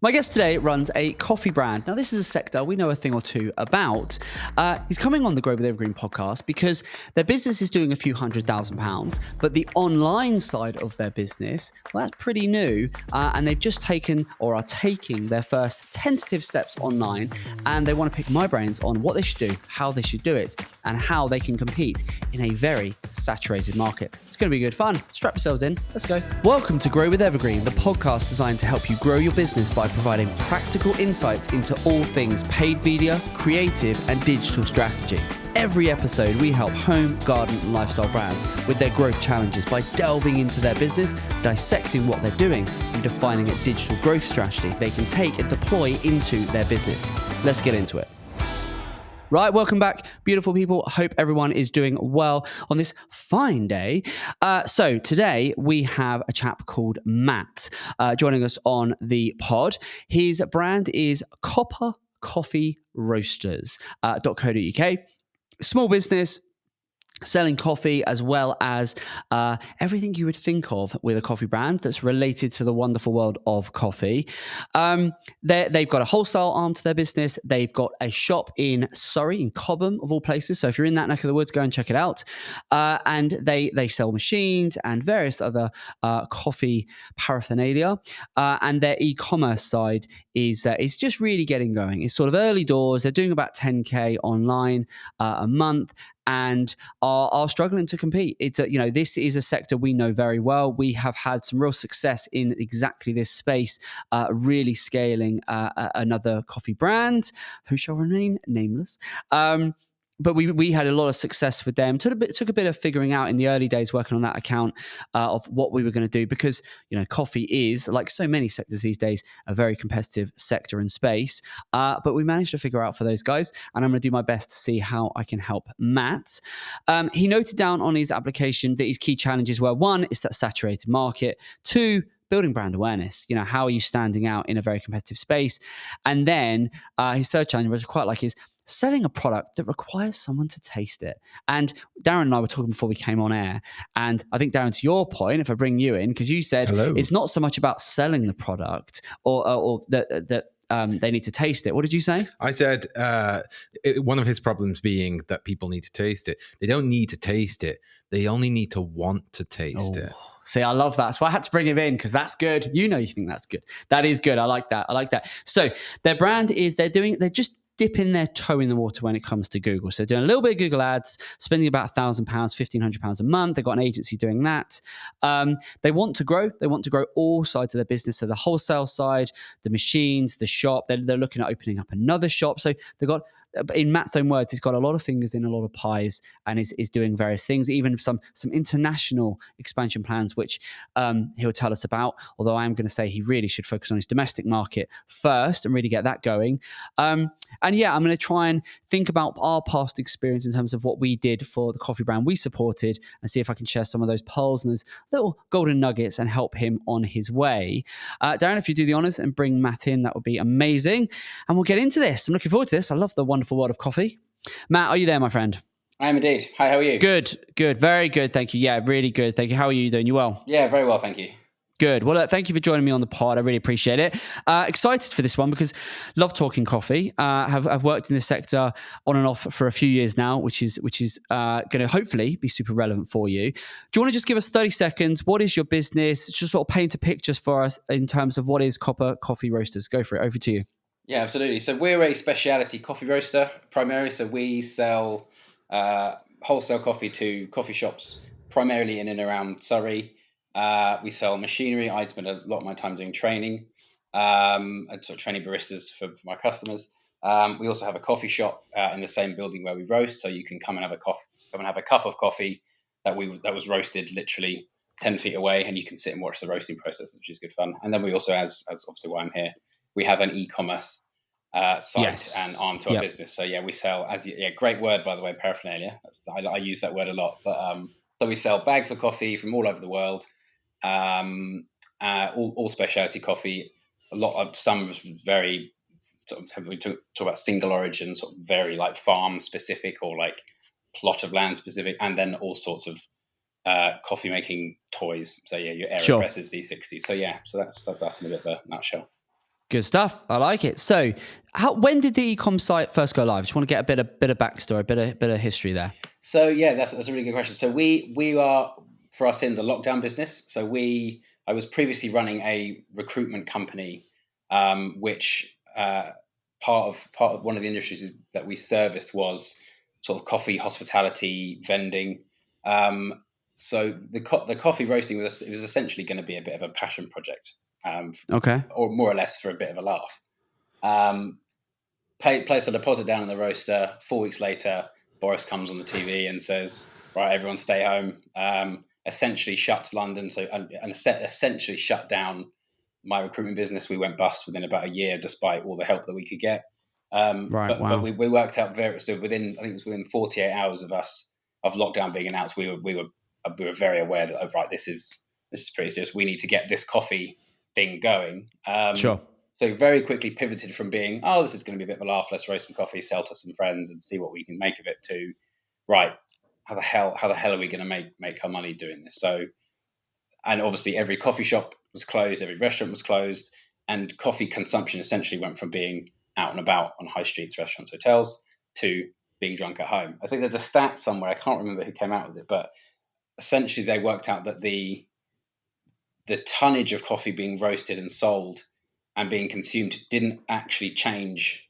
My guest today runs a coffee brand. Now, this is a sector we know a thing or two about. He's coming on the Grow with Evergreen podcast because their business is doing a few £100,000, but the online side of their business, well, that's pretty new. And they've just taken or are taking their first tentative steps online. And they want to pick my brains on what they should do, how they should do it, and how they can compete in a very saturated market. It's going to be good fun. Strap yourselves in. Let's go. Welcome to Grow with Evergreen, the podcast designed to help you grow your business by providing practical insights into all things paid media, creative, and digital strategy. Every episode, we help home, garden, and lifestyle brands with their growth challenges by delving into their business, dissecting what they're doing, and defining a digital growth strategy they can take and deploy into their business. Let's get into it. Right, welcome back, beautiful people. I hope everyone is doing well on this fine day. So today we have a chap called Matt joining us on the pod. His brand is Copper Coffee Roasters.co.uk. Small business, selling coffee as well as everything you would think of with a coffee brand that's related to the wonderful world of coffee. They've got a wholesale arm to their business. They've got a shop in Surrey, in Cobham, of all places. So if you're in that neck of the woods, go and check it out. And they sell machines and various other coffee paraphernalia. And their e-commerce side is just really getting going. It's sort of early doors. They're doing about 10K online a month, and are struggling to compete. It's this is a sector we know very well. We have had some real success in exactly this space, really scaling another coffee brand who shall remain nameless. But we had a lot of success with them. Took a bit of figuring out in the early days working on that account of what we were going to do, because coffee is, like so many sectors these days, a very competitive sector and space. But we managed to figure out for those guys, and I'm going to do my best to see how I can help Matt. He noted down on his application that his key challenges were: one, is that saturated market; two, building brand awareness. How are you standing out in a very competitive space? And then his third challenge, which I quite like, is selling a product that requires someone to taste it. And Darren and I were talking before we came on air. And I think, Darren, to your point, if I bring you in, because you said It's not so much about selling the product or that they need to taste it. What did you say? I said one of his problems being that people need to taste it. They don't need to taste it. They only need to want to taste it. See, I love that. So I had to bring him in because that's good. You think that's good. That is good. I like that. So their brand is, they're just dipping their toe in the water when it comes to Google. So they're doing a little bit of Google ads, spending about £1,000, £1,500 a month. They've got an agency doing that. They want to grow. They want to grow all sides of their business. So the wholesale side, the machines, the shop. They're looking at opening up another shop. So they've got, in Matt's own words, he's got a lot of fingers in a lot of pies and is doing various things, even some international expansion plans, which he'll tell us about. Although I am going to say he really should focus on his domestic market first and really get that going. And yeah, I'm going to try and think about our past experience in terms of what we did for the coffee brand we supported, and see if I can share some of those pearls and those little golden nuggets and help him on his way. Darren, if you do the honors and bring Matt in, that would be amazing. And we'll get into this. I'm looking forward to this. I love the wonderful world of coffee. Matt, are you there, my friend? I am indeed. Hi, how are you? Good. Very good. Thank you. Yeah, really good. Thank you. How are you doing? You well? Yeah, very well. Thank you. Good. Well, thank you for joining me on the pod. I really appreciate it. Excited for this one because love talking coffee. I've worked in this sector on and off for a few years now, which is going to hopefully be super relevant for you. Do you want to just give us 30 seconds? What is your business? Just sort of paint a picture for us in terms of what is Copper Coffee Roasters. Go for it. Over to you. Yeah, absolutely. So we're a specialty coffee roaster primarily. So we sell wholesale coffee to coffee shops primarily in and around Surrey. We sell machinery. I spend a lot of my time doing training and sort of training baristas for my customers. We also have a coffee shop in the same building where we roast, so you can come and have a cup of coffee that was roasted literally 10 feet away, and you can sit and watch the roasting process, which is good fun. And then we also, as obviously why I'm here, we have an e-commerce site and arm to our business. So yeah, we sell great word, by the way, paraphernalia. I use that word a lot, but so we sell bags of coffee from all over the world. All specialty coffee. A lot of some very we talk about single origin, sort of very like farm specific or like plot of land specific, and then all sorts of coffee making toys. So yeah, your AeroPresses, V60. So yeah, so that's us in a bit of a nutshell. Good stuff. I like it. So, when did the e-com site first go live? Just want to get a bit of backstory, a bit of history there. So yeah, that's a really good question. So we are, for our sins, a lockdown business. So I was previously running a recruitment company, which part of one of the industries that we serviced was sort of coffee hospitality vending. So the coffee roasting it was essentially going to be a bit of a passion project, Okay. or more or less for a bit of a laugh. Um, Place a deposit down in the roaster. 4 weeks later, Boris comes on the TV and says, "Right, everyone, stay home." Essentially shuts London, essentially shut down my recruitment business. We went bust within about a year, despite all the help that we could get. Right. But Wow. we worked out so within, I think it was within 48 hours of lockdown being announced, we were very aware that, right, this is pretty serious. We need to get this coffee thing going. Sure. So very quickly pivoted from being, oh, this is going to be a bit of a laugh, let's roast some coffee, sell to some friends, and see what we can make of it, to, right, how the hell are we going to make our money doing this? So, and obviously every coffee shop was closed, every restaurant was closed, and coffee consumption essentially went from being out and about on high streets, restaurants, hotels, to being drunk at home. I think there's a stat somewhere, I can't remember who came out with it, but essentially they worked out that the tonnage of coffee being roasted and sold and being consumed didn't actually change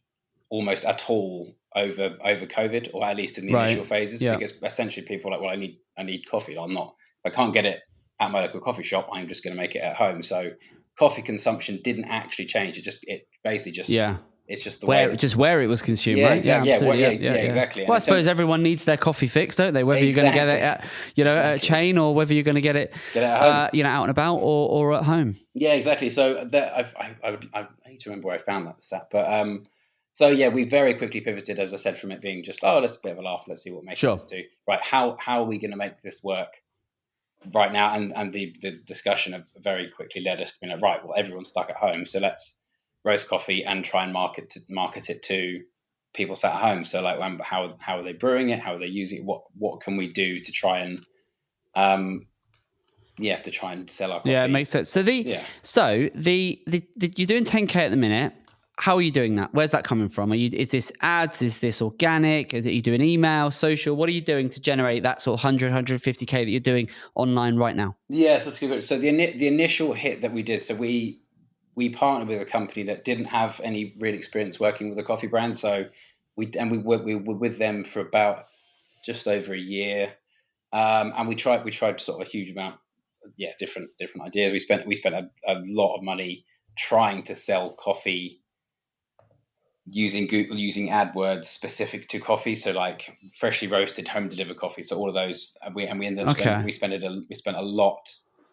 almost at all over COVID, or at least in the initial Right. phases, Yeah. because essentially people are like, well, I need coffee. If I can't get it at my local coffee shop, I'm just going to make it at home. So coffee consumption didn't actually change. It basically Yeah. it's just the way. Where it was consumed, Yeah, right? Yeah, exactly. absolutely. Yeah, exactly. Well, And I in terms, suppose everyone needs their coffee fix, don't they? Whether you're going to get it at, at a chain, or whether you're going to get it, at home. Out and about, or at home. Yeah, exactly. So that I need to remember where I found that stat, but so yeah, we very quickly pivoted, as I said, from it being just, oh, let's a bit of a laugh, let's see what we make Sure. this to, right? How are we going to make this work right now? And the discussion of very quickly led us to being like, right, well, everyone's stuck at home, so let's roast coffee and try and market it to people sat at home. So like, how are they brewing it? How are they using it? What can we do to try and to try and sell our coffee? Yeah, it makes sense. So the you're doing 10K at the minute. How are you doing that? Where's that coming from? Is this ads? Is this organic? Are you doing email, social? What are you doing to generate that sort of 150K that you're doing online right now? Yes, that's good. So the initial hit that we did, so we partnered with a company that didn't have any real experience working with a coffee brand. So we were with them for about just over a year, and we tried sort of a huge amount, different ideas. We spent a lot of money trying to sell coffee using Google, using AdWords specific to coffee, so like freshly roasted, home delivered coffee. So all of those, we ended up spending, we spent a lot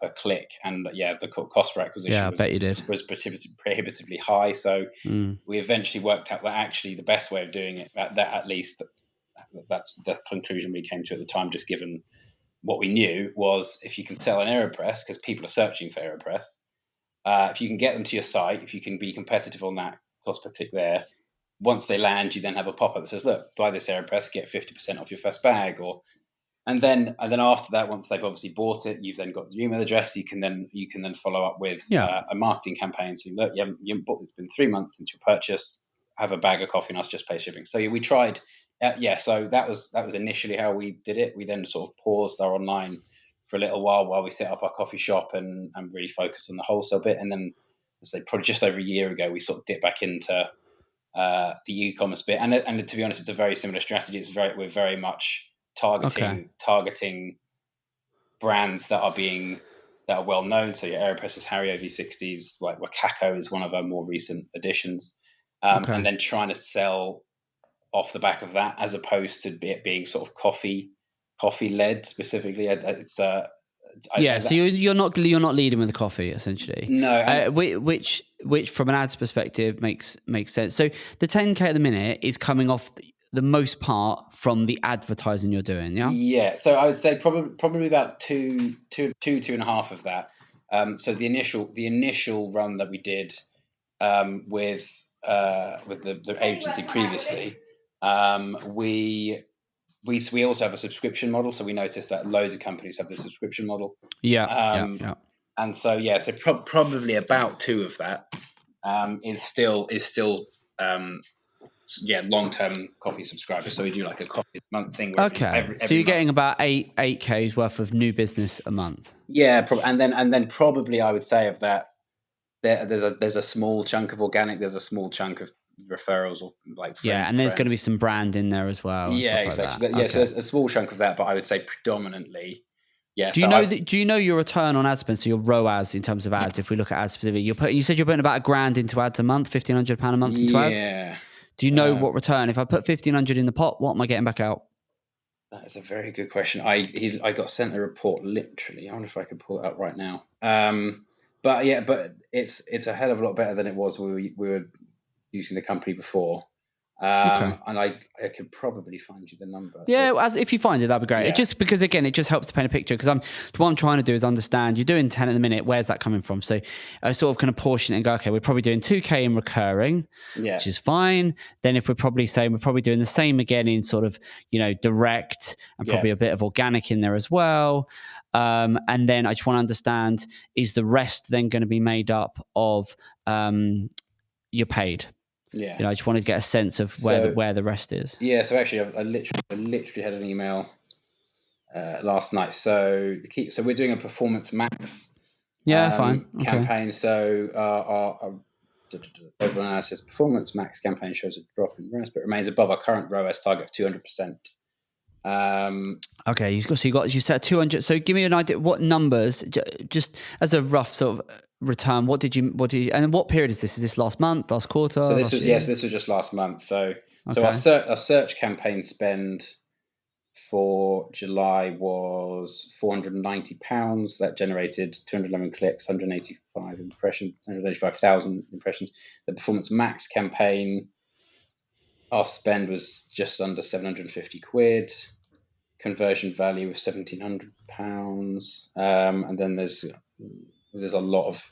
per click, and the cost per acquisition bet you did. was prohibitively high. So we eventually worked out that actually the best way of doing it, at least that's the conclusion we came to at the time, just given what we knew, was if you can sell an AeroPress, because people are searching for AeroPress, if you can get them to your site, if you can be competitive on that cost per click there, once they land, you then have a pop-up that says, look, buy this AeroPress, get 50% off your first bag. And then after that, once they've obviously bought it, you've then got the email address. You can then follow up with a marketing campaign saying, look, you haven't bought this, it's been 3 months since your purchase, have a bag of coffee and us just pay shipping. So we tried, so that was initially how we did it. We then sort of paused our online for a little while we set up our coffee shop and really focused on the wholesale bit. And then, as I say, probably just over a year ago, we sort of dipped back into the e-commerce bit, and to be honest, it's a very similar strategy. We're very much targeting brands that are well known. So your AeroPress, Harry V60s, like Wakako is one of our more recent additions, and then trying to sell off the back of that, as opposed to it being sort of coffee led specifically. So you're not leading with the coffee, essentially. No, which from an ads perspective makes sense. So the 10K at the minute is coming off the most part from the advertising you're doing. Yeah. So I would say probably about two and a half of that. So the initial run that we did with the agency previously, we also have a subscription model. So we noticed that loads of companies have the subscription model. Yeah. And so probably about two of that. is still long-term coffee subscribers. So we do like a coffee month thing where Okay, so every you're month. getting about 8K's worth of new business a month. Yeah, and then probably I would say of that, there's a small chunk of organic, there's a small chunk of referrals or like Yeah, friends and of there's going to friends. be some brand in there as well and Yeah, stuff like exactly. that. Yeah, so Okay. there's a small chunk of that, but I would say predominantly, yeah. Do you So know do you know your return on ad spend? So your ROAS in terms of ads. If we look at ads specifically, you said you're putting about £1,000 into ads a month, £1,500 a month into ads. yeah, Do you know what return? If I put 1,500 in the pot, what am I getting back out? that is a very good question. I got sent a report literally. I wonder if I could pull it up right now. But yeah, but it's a hell of a lot better than it was when we were using the company before. Okay. And I could probably find you the number. Yeah, if you find it, that'd be great. It Yeah. just because again, it just helps to paint a picture. Because what I'm trying to do is understand. You're doing 10 at the minute. Where's that coming from? So I sort of kind of portion it and go, okay, we're probably doing 2K in recurring, Yeah. which is fine. Then if we're probably saying we're probably doing the same again in sort of direct and probably a bit of organic in there as well. And then I just want to understand: is the rest then going to be made up of your paid? Yeah. I just want to get a sense of where the rest is. Yeah. So actually, I literally had an email last night. So we're doing a Performance Max Yeah, fine. Okay. campaign. So our overall analysis Performance Max campaign shows a drop in ROAS, but remains above our current ROAS target of 200%. Okay, you set 200. So give me an idea. What numbers, just as a rough sort of return? What did you? And what period is this? Is this last month, last quarter? So last year? this was just last month. So Okay. our search campaign spend for July was £490. That generated 211 clicks, 185 impressions, 185,000 impressions. The Performance Max campaign, our spend was just under 750 quid. Conversion value of £1,700. And then there's a lot of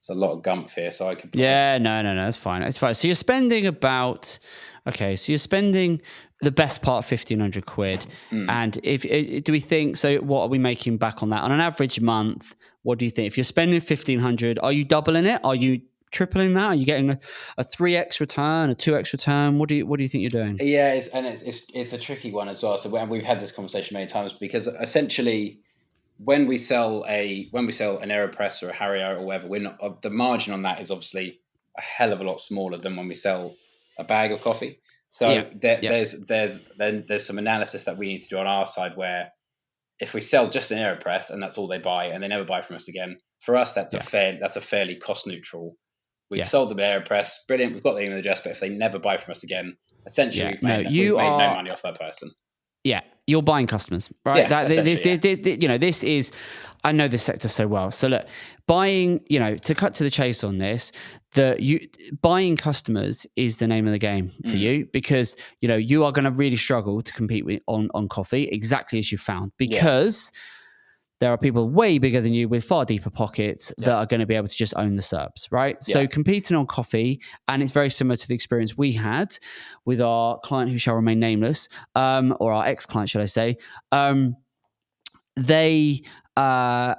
gumph here, so I could. Yeah, no, that's fine. It's fine. So you're spending about, okay, so you're spending the best part of 1,500 quid. And do we think, so what are we making back on that? On an average month, what do you think? If you're spending 1,500, are you doubling it? Are you tripling that? Are you getting a 3x return, a 2x return? What do you think you're doing? Yeah, it's a tricky one as well. So we've had this conversation many times because essentially, when we sell an AeroPress or a Harrier or whatever, we're not, the margin on that is obviously a hell of a lot smaller than when we sell a bag of coffee. So there's some analysis that we need to do on our side where if we sell just an AeroPress and that's all they buy and they never buy from us again, for us that's a fairly cost neutral. We've sold them an AeroPress, brilliant. We've got the email address, but if they never buy from us again, essentially we've made no money off that person. Yeah, you're buying customers, right? Yeah, This is, I know this sector so well. So look, buying, to cut to the chase on this, buying customers is the name of the game for you because, you are going to really struggle to compete on coffee, exactly as you found, because there are people way bigger than you with far deeper pockets that are going to be able to just own the SERPs, right? Yeah. So competing on coffee, and it's very similar to the experience we had with our client who shall remain nameless, or our ex-client, should I say. They found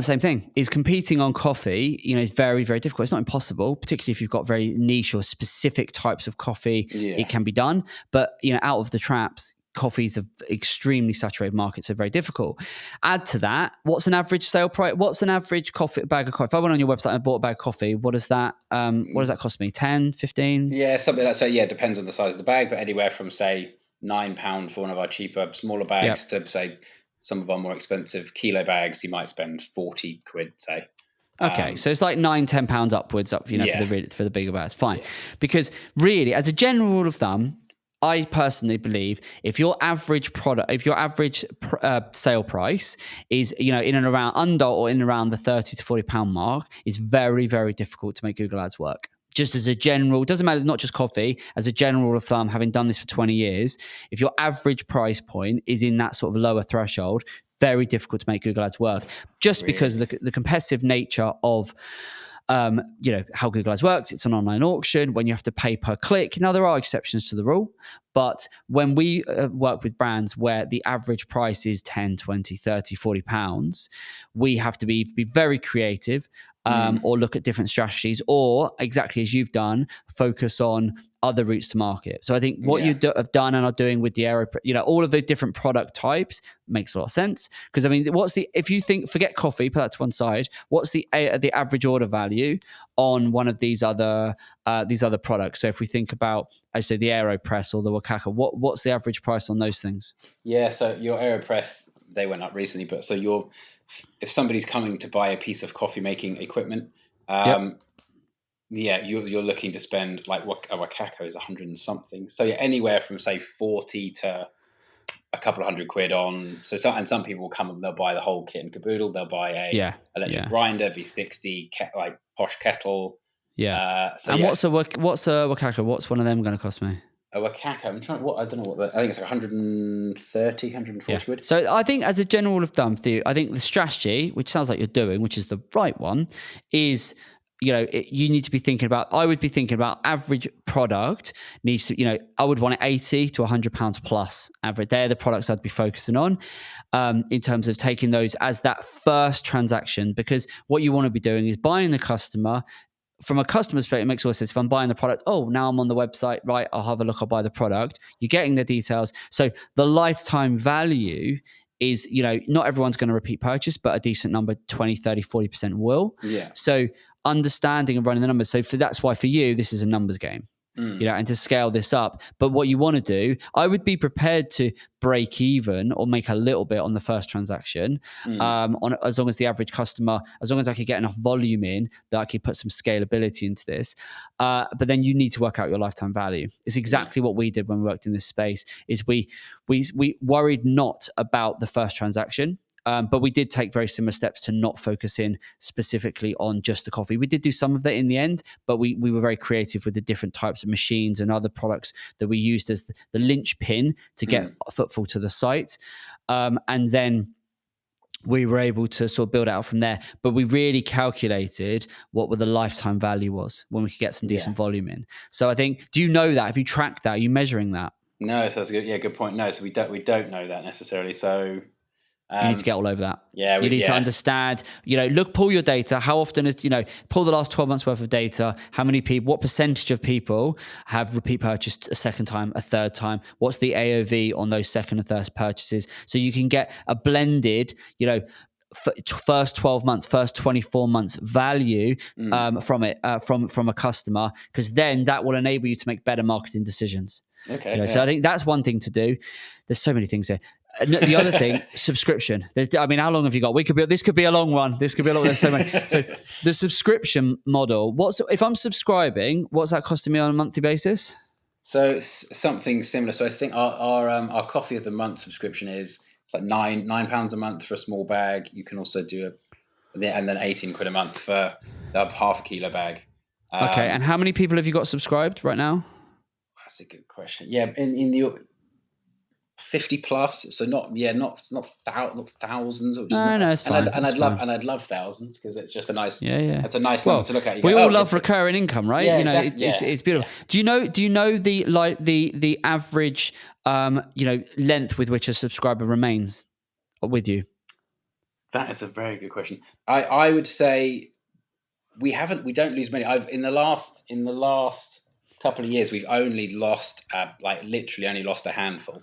the same thing. Is competing on coffee, is very, very difficult. It's not impossible, particularly if you've got very niche or specific types of coffee. Yeah. It can be done, but out of the traps, coffee's an extremely saturated market, so very difficult. Add to that, what's an average sale price? What's an average bag of coffee? If I went on your website and bought a bag of coffee, what does that cost me? 10, 15? Yeah, something like that. So yeah, it depends on the size of the bag, but anywhere from say £9 for one of our cheaper, smaller bags to say some of our more expensive kilo bags, you might spend 40 quid, say. Okay, so it's like £9-10 upwards for the bigger bags. Fine. Yeah. Because really, as a general rule of thumb, I personally believe if your average sale price is in and around the £30 to £40 mark, is very, very difficult to make Google Ads work. Just as a general, doesn't matter, not just coffee, as a general rule of thumb, having done this for 20 years, if your average price point is in that sort of lower threshold, very difficult to make Google Ads work. Just because of the competitive nature of how Google Ads works. It's an online auction when you have to pay per click. Now, there are exceptions to the rule, but when we work with brands where the average price is 10, 20, 30, £40, we have to be very creative or look at different strategies, or exactly as you've done, focus on other routes to market. So I think what you have done and are doing with the aero, all of the different product types makes a lot of sense. Because I mean, if you think, forget coffee, put that to one side, what's the average order value on one of these other products? So if we think about, I say the AeroPress or the Wakaka, what's the average price on those things? Yeah, so your AeroPress, they went up recently, but so if somebody's coming to buy a piece of coffee making equipment, you're looking to spend, like, what a Wakaka is 100 and something. So anywhere from say 40 to a couple of £100 on. So some people will come and they'll buy the whole kit and caboodle. They'll buy a electric grinder, V60, like posh kettle. Yeah. What's a Wakaka? What's one of them going to cost me? A Wakaka, I don't know I think it's like 130, 140 quid. So I think, as a general rule of thumb for you, I think the strategy, which sounds like you're doing, which is the right one, is, you need to be thinking about, I would be thinking about average product needs to, I would want it 80 to £100 plus average. They're the products I'd be focusing on in terms of taking those as that first transaction, because what you want to be doing is buying the customer. From a customer's perspective, it makes all sense. If I'm buying the product, now I'm on the website, right, I'll have a look, I'll buy the product. You're getting the details. So the lifetime value is, not everyone's going to repeat purchase, but a decent number, 20, 30, 40% will. Yeah. So understanding and running the numbers. So that's why for you, this is a numbers game. And to scale this up. But what you want to do, I would be prepared to break even or make a little bit on the first transaction, as long as the average customer, as long as I could get enough volume in that I could put some scalability into this. But then you need to work out your lifetime value. It's exactly what we did when we worked in this space. Is we worried not about the first transaction. But we did take very similar steps to not focus in specifically on just the coffee. We did do some of that in the end, but we were very creative with the different types of machines and other products that we used as the linchpin to get footfall to the site. And then we were able to sort of build out from there. But we really calculated what the lifetime value was when we could get some decent volume in. So I think, do you know that? Have you tracked that? Are you measuring that? No, so that's good. Yeah, good point. No, so we don't know that necessarily. So you need to get all over that. Yeah, you need to understand, pull your data. How often is, pull the last 12 months worth of data. How many people, what percentage of people have repeat purchased a second time, a third time? What's the AOV on those second and third purchases? So you can get a blended, first 12 months, first 24 months value from it, from a customer, because then that will enable you to make better marketing decisions. Okay. So I think that's one thing to do. There's so many things there. The other thing, subscription. How long have you got? This could be a long one. This could be a long. There's so many. So the subscription model. If I'm subscribing? What's that costing me on a monthly basis? So it's something similar. So I think our coffee of the month subscription it's like £9 a month for a small bag. You can also do and then 18 quid a month for the half a kilo bag. Okay, and how many people have you got subscribed right now? That's a good question. Yeah, in the 50 plus, so not thousands. No, it's fine. I'd love thousands, because it's just a nice. Yeah. It's a nice number to look at. We all love recurring income, right? Yeah, exactly. It's beautiful. Yeah. Do you know the average length with which a subscriber remains with you? That is a very good question. I would say we don't lose many. In the last couple of years, we've only lost literally only lost a handful.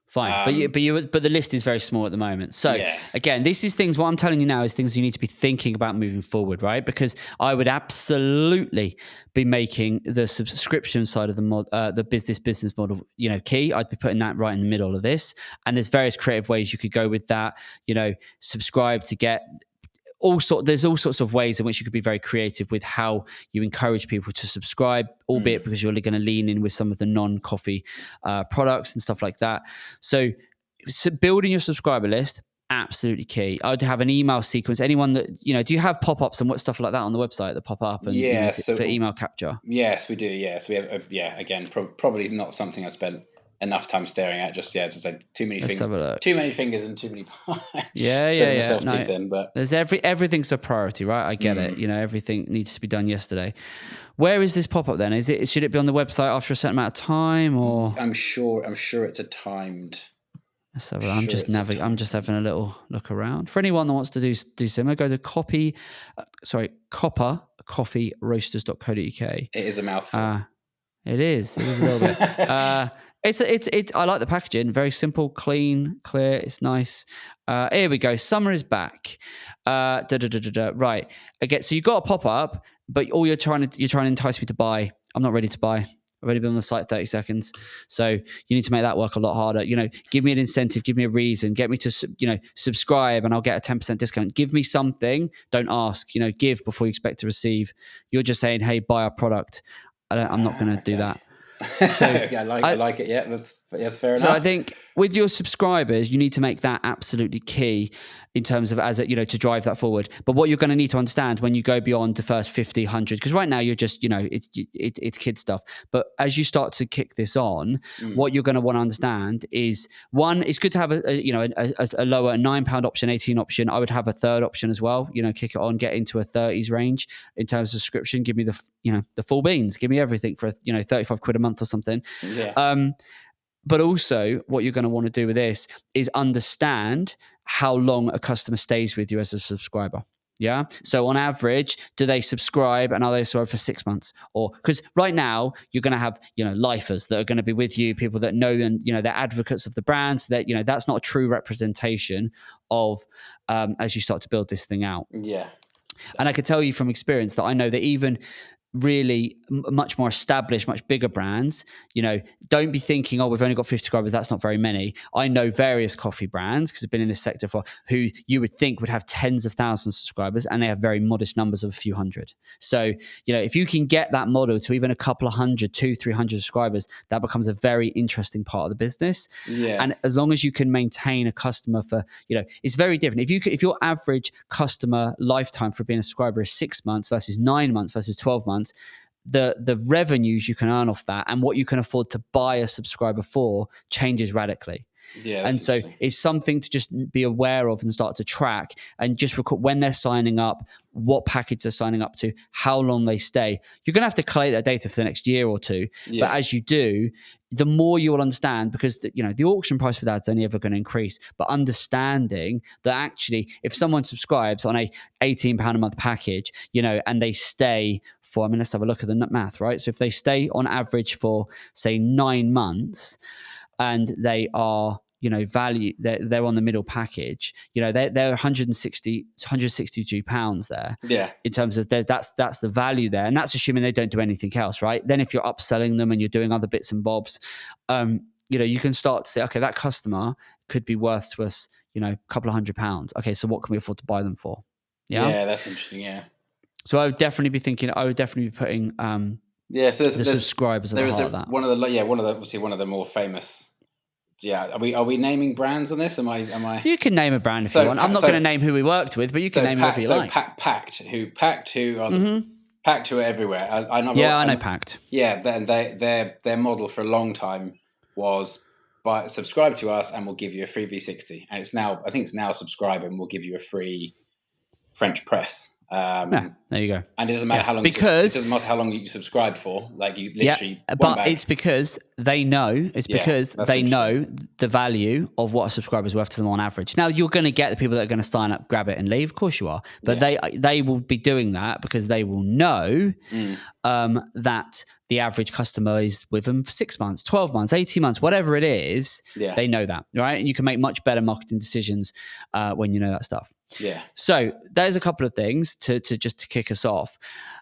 Fine, but the list is very small at the moment. So again, this is things. What I'm telling you now is things you need to be thinking about moving forward, right? Because I would absolutely be making the subscription side of the business model, key. I'd be putting that right in the middle of this. And there's various creative ways you could go with that. Subscribe to get. There's all sorts of ways in which you could be very creative with how you encourage people to subscribe, albeit because you're going to lean in with some of the non-coffee products and stuff like that. So building your subscriber list, absolutely key. I would have an email sequence. Anyone that, do you have pop-ups and what stuff like that on the website that pop up and for email capture? Yes, we do. Yeah. So we have, again, probably not something I spent enough time staring at. Just as I said, too many fingers and too many pies. Yeah. Too thin, but there's everything's a priority, right? I get it. Everything needs to be done yesterday. Where is this pop-up then? Should it be on the website after a certain amount of time, or? I'm sure it's a timed. Let's have Sure, it's a I'm just having a little look around. For anyone that wants to do similar, go to coppercoffeeroasters.co.uk. It is a mouthful. It is a little bit. It's. I like the packaging. Very simple, clean, clear. It's nice. Here we go. Summer is back. Right. Okay. So you got a pop up, but all you're trying to entice me to buy. I'm not ready to buy. I've already been on the site 30 seconds. So you need to make that work a lot harder. Give me an incentive, give me a reason, get me to, subscribe and I'll get a 10% discount. Give me something. Don't ask, give before you expect to receive. You're just saying, hey, buy our product. I'm not going to do that. So I like it. Yeah, that's fair enough. So I think with your subscribers, you need to make that absolutely key in terms of to drive that forward. But what you're going to need to understand when you go beyond the first 50, 100, because right now you're just, it's kid stuff. But as you start to kick this on, what you're going to want to understand is, one, it's good to have a lower £9 option, 18 option. I would have a third option as well. Kick it on, get into a 30s range in terms of subscription. Give me the full beans. Give me everything for 35 quid a month or something. Yeah. But also what you're going to want to do with this is understand how long a customer stays with you as a subscriber. Yeah. So on average, do they subscribe and are they subscribed for 6 months? Or because right now you're going to have, lifers that are going to be with you, people that know and, they're advocates of the brands that, that's not a true representation of as you start to build this thing out. Yeah. And I can tell you from experience that I know that even really much more established, much bigger brands, don't be thinking, oh, we've only got 50 subscribers, that's not very many. I know various coffee brands, because I've been in this sector for, who you would think would have tens of thousands of subscribers, and they have very modest numbers of a few hundred. So, if you can get that model to even a couple of hundred, 200-300 subscribers, that becomes a very interesting part of the business. Yeah. And as long as you can maintain a customer for, it's very different. If your average customer lifetime for being a subscriber is 6 months versus 9 months versus 12 months, the revenues you can earn off that and what you can afford to buy a subscriber for changes radically. Yeah, and so it's something to just be aware of and start to track and just record when they're signing up, what package they're signing up to, how long they stay. You're going to have to collate that data for the next year or two. Yeah. But as you do, the more you will understand, because the auction price with ads is only ever going to increase. But understanding that actually, if someone subscribes on a £18 a month package, and they stay for, let's have a look at the math, right? So if they stay on average for, say, 9 months, and they are, value, they're on the middle package, they're 162 pounds there. Yeah. In terms of that's the value there. And that's assuming they don't do anything else, right? Then if you're upselling them and you're doing other bits and bobs, you can start to say, okay, that customer could be worth to us, a couple of £100. Okay, so what can we afford to buy them for? Yeah, that's interesting. Yeah. So I would definitely be putting so the subscribers at the heart of that. One of the more famous. Yeah, are we naming brands on this? Am I? You can name a brand if you want. I'm not going to name who we worked with, but you can name whoever you like. Pact, who are everywhere. I know Pact. Yeah, then their model for a long time was subscribe to us and we'll give you a free V60, and I think it's now subscribe and we'll give you a free French press. There you go. And it doesn't matter how long. It doesn't matter how long you subscribe for. Like you literally. Yeah, but it's because they know. It's because they know the value of what a subscriber is worth to them on average. Now you're going to get the people that are going to sign up, grab it, and leave. Of course you are. But they will be doing that because they will know that the average customer is with them for 6 months, 12 months, 18 months, whatever it is. Yeah. They know that, right? And you can make much better marketing decisions when you know that stuff. Yeah. So there's a couple of things to kick us off.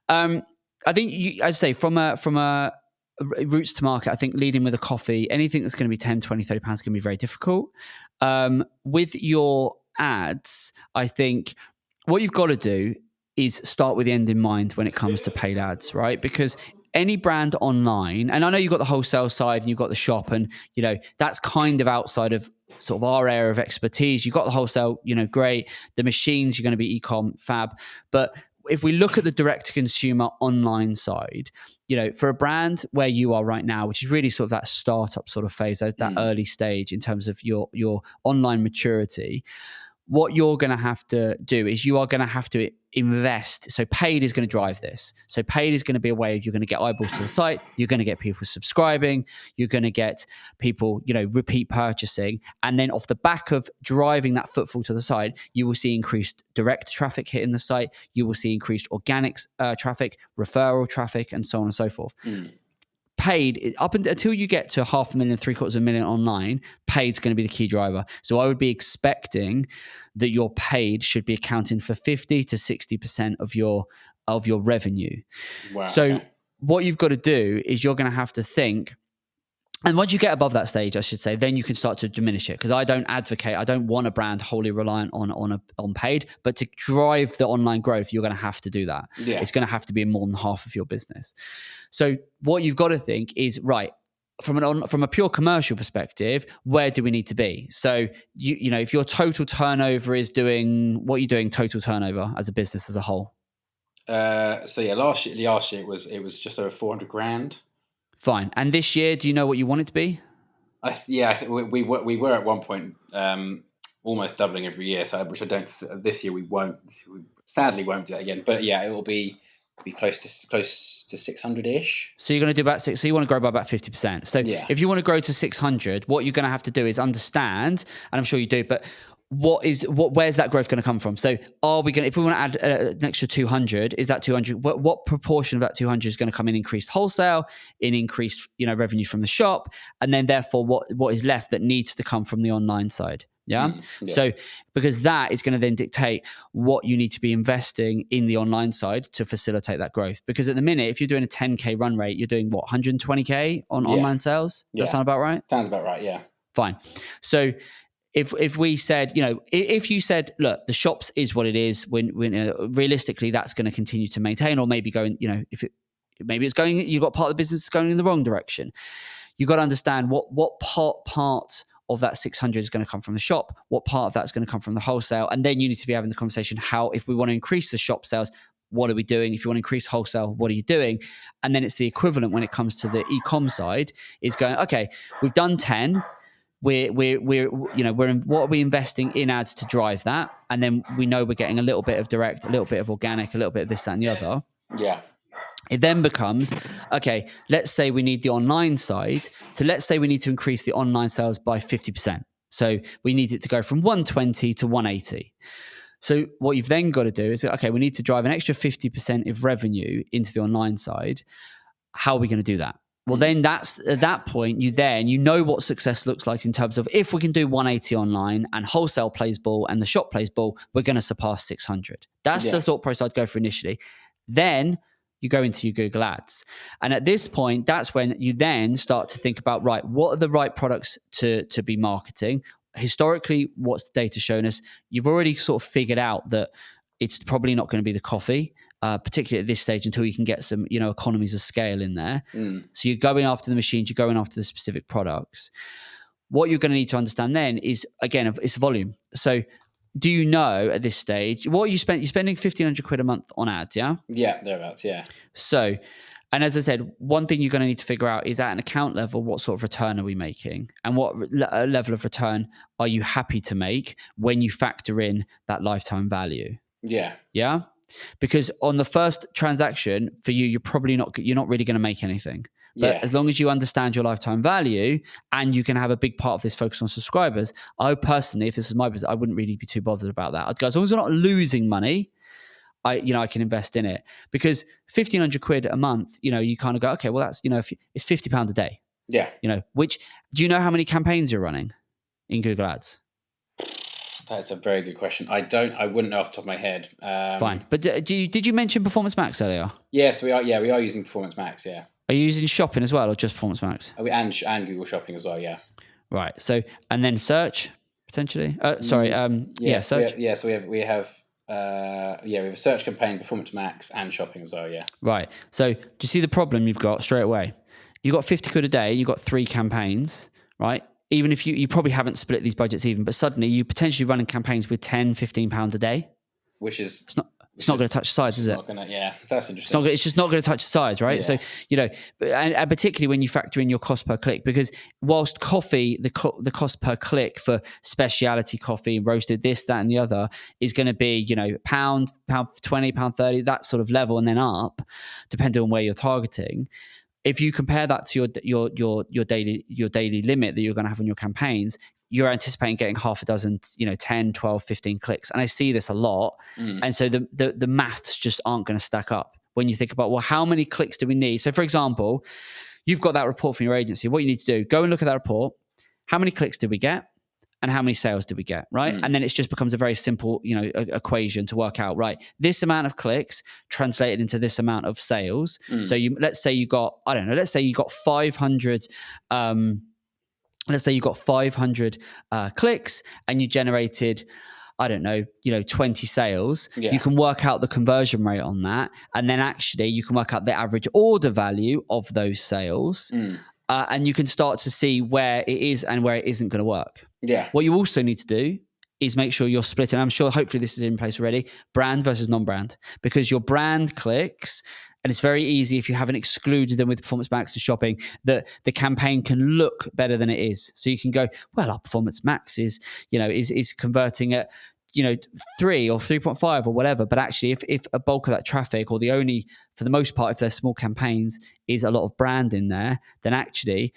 I think I'd say from a routes to market, I think leading with a coffee, anything that's going to be 10, 20, 30 pounds is going to be very difficult. With your ads, I think what you've got to do is start with the end in mind when it comes to paid ads, right? Because any brand online, and I know you've got the wholesale side and you've got the shop, and that's kind of outside of sort of our area of expertise. You've got the wholesale, great. The machines, you're going to be e-com, fab. But if we look at the direct-to-consumer online side, for a brand where you are right now, which is really sort of that startup sort of phase, that early stage in terms of your online maturity, what you're going to have to do is you are going to have to invest. So paid is going to drive this. So paid is going to be a way of you're going to get eyeballs to the site. You're going to get people subscribing. You're going to get people, repeat purchasing. And then off the back of driving that footfall to the site, you will see increased direct traffic hitting the site. You will see increased organic traffic, referral traffic, and so on and so forth. Paid until you get to 500,000, 750,000 online, paid's going to be the key driver. So I would be expecting that your paid should be accounting for 50 to 60% of your revenue. Wow. So what you've got to do is you're going to have to think. And once you get above that stage, I should say, then you can start to diminish it. Because I don't want a brand wholly reliant on paid, but to drive the online growth, you're going to have to do that. Yeah. It's going to have to be more than half of your business. So what you've got to think is, right, from a pure commercial perspective, where do we need to be? So if your total turnover is what are you doing total turnover as a business as a whole? Last year it was just over 400,000. Fine. And this year, do you know what you want it to be? I think we were at one point almost doubling every year. So which I don't. This year we sadly won't do that again. But yeah, it will be close to 600-ish. So you're going to do about 6. So you want to grow by about 50%. So if you want to grow to 600, what you're going to have to do is understand, and I'm sure you do, but where's that growth going to come from? So if we want to add an extra 200, is that 200, what proportion of that 200 is going to come in increased wholesale, in increased, revenue from the shop, and then therefore what is left that needs to come from the online side? Yeah. So because that is going to then dictate what you need to be investing in the online side to facilitate that growth. Because at the minute, if you're doing a 10K run rate, you're doing 120K on online sales. Does that sound about right? Sounds about right. Yeah. Fine. So if we said, if you said, look, the shops is what it is, when realistically that's going to continue to maintain, or maybe going, maybe it's going, you've got part of the business going in the wrong direction. You've got to understand what part of that 600 is going to come from the shop, what part of that's going to come from the wholesale, and then you need to be having the conversation, how, if we want to increase the shop sales, what are we doing? If you want to increase wholesale, what are you doing? And then it's the equivalent when it comes to the e-com side, is going, okay, we've done 10. What are we investing in ads to drive that? And then we know we're getting a little bit of direct, a little bit of organic, a little bit of this, that, and the other. Yeah. It then becomes, okay, let's say we need the online side. So let's say we need to increase the online sales by 50%. So we need it to go from 120 to 180. So what you've then got to do is, okay, we need to drive an extra 50% of revenue into the online side. How are we going to do that? Well, then that's at that point, you know what success looks like in terms of, if we can do 180 online and wholesale plays ball and the shop plays ball, we're going to surpass 600. That's the thought process I'd go for initially. Then you go into your Google ads. And at this point, that's when you then start to think about, right, what are the right products to be marketing? Historically, what's the data showing us? You've already sort of figured out that it's probably not going to be the coffee, particularly at this stage, until you can get some, economies of scale in there. So you're going after the machines, you're going after the specific products. What you're going to need to understand then is, again, it's volume. So do you know at this stage, what you spent? You're spending 1,500 quid a month on ads, yeah? Yeah, thereabouts, yeah. So, and as I said, one thing you're going to need to figure out is, at an account level, what sort of return are we making? And what level of return are you happy to make when you factor in that lifetime value? Yeah. Yeah. Because on the first transaction for you, you're not really going to make anything. But as long as you understand your lifetime value and you can have a big part of this focus on subscribers, I personally, if this was my business, I wouldn't really be too bothered about that. I'd go, as long as we're not losing money, I can invest in it. Because 1,500 quid a month, you kind of go, okay, well, that's, it's £50 a day. Yeah. Which, do you know how many campaigns you're running in Google Ads? That's a very good question. I wouldn't know off the top of my head. Fine. But did you mention Performance Max earlier? Yes, we are. Yeah, we are using Performance Max. Yeah. Are you using shopping as well, or just Performance Max? And Google Shopping as well. Yeah. Right. So, and then search potentially. Search. So we have a search campaign, Performance Max, and shopping as well. Yeah. Right. So, do you see the problem you've got straight away? You've got 50 quid a day. You've got 3 campaigns, right? Even if you probably haven't split these budgets even, but suddenly you potentially running campaigns with £10, £15 a day. Which is It's not going to touch the sides, is it? Yeah, that's interesting. It's just not going to touch the sides, right? Yeah. So, and particularly when you factor in your cost per click, because whilst coffee, the cost per click for specialty coffee, roasted, this, that, and the other is going to be, pound 20, pound 30, that sort of level, and then up, depending on where you're targeting. If you compare that to your daily limit that you're going to have on your campaigns, you're anticipating getting half a dozen, 10, 12, 15 clicks. And I see this a lot. And so the maths just aren't going to stack up when you think about, well, how many clicks do we need? So for example, you've got that report from your agency. What you need to do, go and look at that report. How many clicks did we get? And how many sales did we get, right? And then it just becomes a very simple, equation to work out, right? This amount of clicks translated into this amount of sales. So let's say you got 500, let's say you got 500 clicks and you generated, 20 sales. Yeah. You can work out the conversion rate on that. And then actually you can work out the average order value of those sales. And you can start to see where it is and where it isn't going to work. Yeah. What you also need to do is make sure you're splitting. I'm sure hopefully this is in place already, brand versus non-brand, because your brand clicks, and it's very easy if you haven't excluded them with Performance Max and shopping, that the campaign can look better than it is. So you can go, well, our Performance Max is converting at 3 or 3.5 or whatever. But actually, if a bulk of that traffic, or for the most part, if they're small campaigns, is a lot of brand in there, then actually,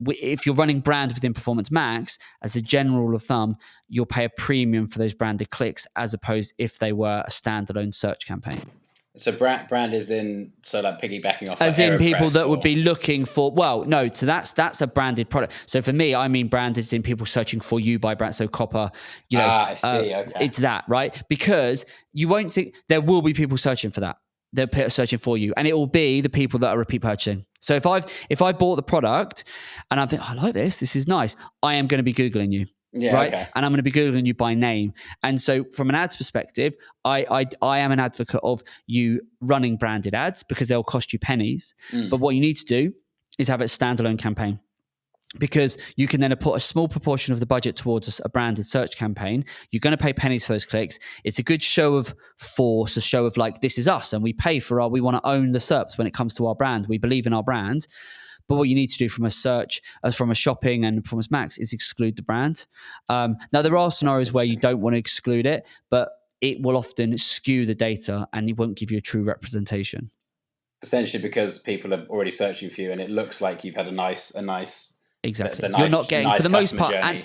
if you're running brand within Performance Max, as a general rule of thumb, you'll pay a premium for those branded clicks as opposed if they were a standalone search campaign. So brand is in, so like piggybacking off, as in people that or... would be looking for, well, no, so that's a branded product. So for me, I mean branded is in people searching for you by brand. So Copper, I see. Okay. It's that, right? Because you won't think there will be people searching for that. They're searching for you, and it will be the people that are repeat purchasing. So if I bought the product and I think, I like this is nice, I am going to be Googling you. Yeah, right. Okay. And I'm going to be Googling you by name. And so from an ads perspective, I am an advocate of you running branded ads because they'll cost you pennies. But what you need to do is have a standalone campaign, because you can then put a small proportion of the budget towards a branded search campaign. You're going to pay pennies for those clicks. It's a good show of force, a show of like, this is us, and we pay for we want to own the SERPs when it comes to our brand. We believe in our brand. But what you need to do from a search, from a shopping and Performance Max, is exclude the brand. Now, there are scenarios where you don't want to exclude it, but it will often skew the data and it won't give you a true representation. Essentially because people are already searching for you, and it looks like you've had a nice Exactly. Nice, you're not getting, for the most part, and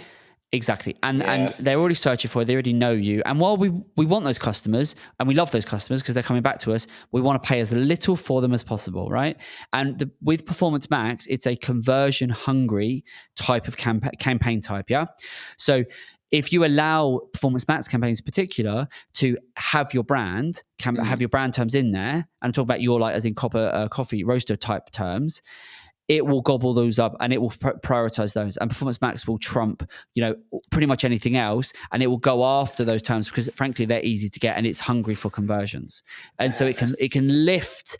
exactly. And they're already searching for it. They already know you. And while we want those customers and we love those customers because they're coming back to us, we want to pay as little for them as possible, right? And with Performance Max, it's a conversion hungry type of campaign type, yeah? So if you allow Performance Max campaigns in particular to have your brand, have your brand terms in there, and I'm talking about your, like, as in coffee roaster type terms, it will gobble those up and it will prioritize those, and Performance Max will trump, pretty much anything else, and it will go after those terms because frankly they're easy to get and it's hungry for conversions. And so it can lift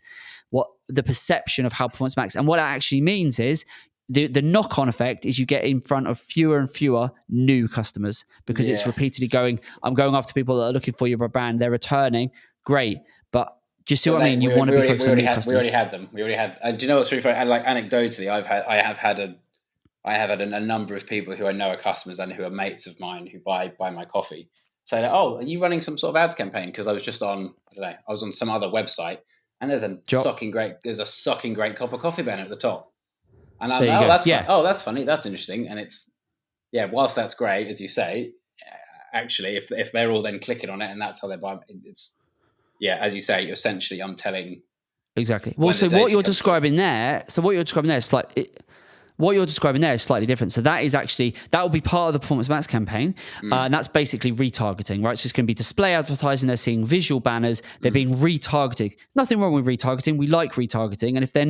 what the perception of how Performance Max, and what it actually means is the knock-on effect is you get in front of fewer and fewer new customers because it's repeatedly I'm going after people that are looking for your brand, they're returning, great, but do you see what I mean? You want to be focused on new customers. We already had them. And do you know what's really funny? And like anecdotally, I have had a number of people who I know are customers and who are mates of mine who buy my coffee say, "Oh, are you running some sort of ads campaign?" Because I was just on, I was on some other website, and there's a sucking great cup of coffee banner at the top, and I'm like, that's funny, that's interesting, and it's whilst that's great, as you say, actually, if they're all then clicking on it and that's how they buy, it's. Yeah, as you say, you're essentially untelling. Exactly. Well, so what you're describing there is slightly different. So that will be part of the Performance Max campaign. And that's basically retargeting, right? So it's going to be display advertising. They're seeing visual banners. They're being retargeted. Nothing wrong with retargeting. We like retargeting. And if they're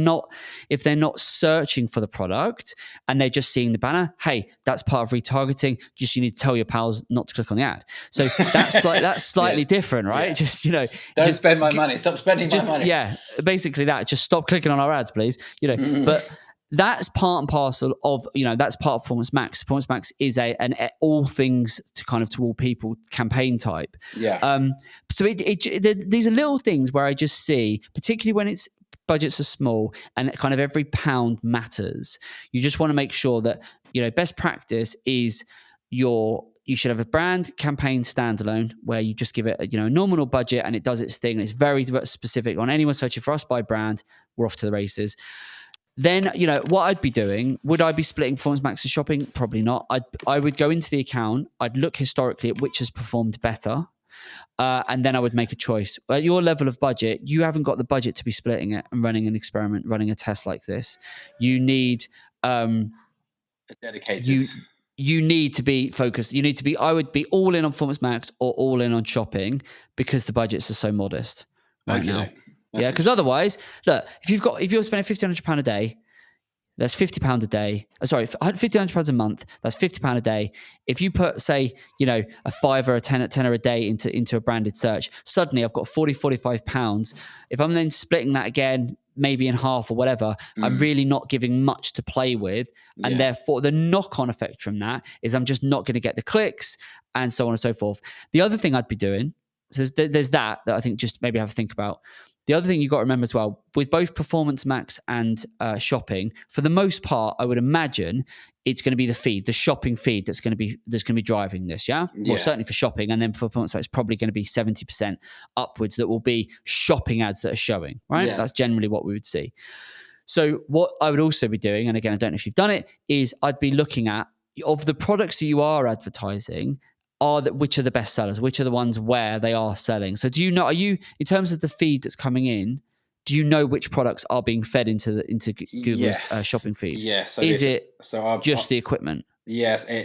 not searching for the product and they're just seeing the banner, hey, that's part of retargeting. Just, you need to tell your pals not to click on the ad. So that's slightly different, right? Yeah. Don't spend my money. Stop spending my money. Yeah, basically that. Just stop clicking on our ads, please. But that's part and parcel of, that's part of Performance Max. Performance Max is an all things to all people campaign type. Yeah. So these are little things where I just see, particularly when it's budgets are small and kind of every pound matters. You just want to make sure that, best practice is you should have a brand campaign standalone where you just give it a nominal budget and it does its thing. And it's very specific. On anyone searching for us by brand, we're off to the races. Then, what I'd be doing, would I be splitting Performance Max and shopping? Probably not. I would go into the account. I'd look historically at which has performed better. And then I would make a choice. At your level of budget, you haven't got the budget to be splitting it and running an experiment, running a test like this. You need dedicated. You need to be focused. I would be all in on Performance Max or all in on shopping because the budgets are so modest right now. Yeah, because otherwise, look, if you're spending £1,500 a day, that's £50 a day. Sorry, £1,500 a month. That's £50 a day. If you put, say, a £5 or a tenner a day into a branded search, suddenly I've got £45. If I'm then splitting that again, maybe in half or whatever, I'm really not giving much to play with, and therefore the knock-on effect from that is I'm just not going to get the clicks, and so on and so forth. The other thing I'd be doing, so there's that I think just maybe have to think about. The other thing you've got to remember as well, with both Performance Max and shopping, for the most part, I would imagine it's going to be the feed, the shopping feed that's going to be driving this, yeah? Well, certainly for shopping, and then for Performance Max, it's probably going to be 70% upwards that will be shopping ads that are showing, right? Yeah. That's generally what we would see. So what I would also be doing, and again, I don't know if you've done it, is I'd be looking at, of the products that you are advertising, which are the best sellers, which are the ones where they are selling. So do you know, are you, in terms of the feed that's coming in, do you know which products are being fed into Google's shopping feed? Yes. So is it just the equipment? Yes, I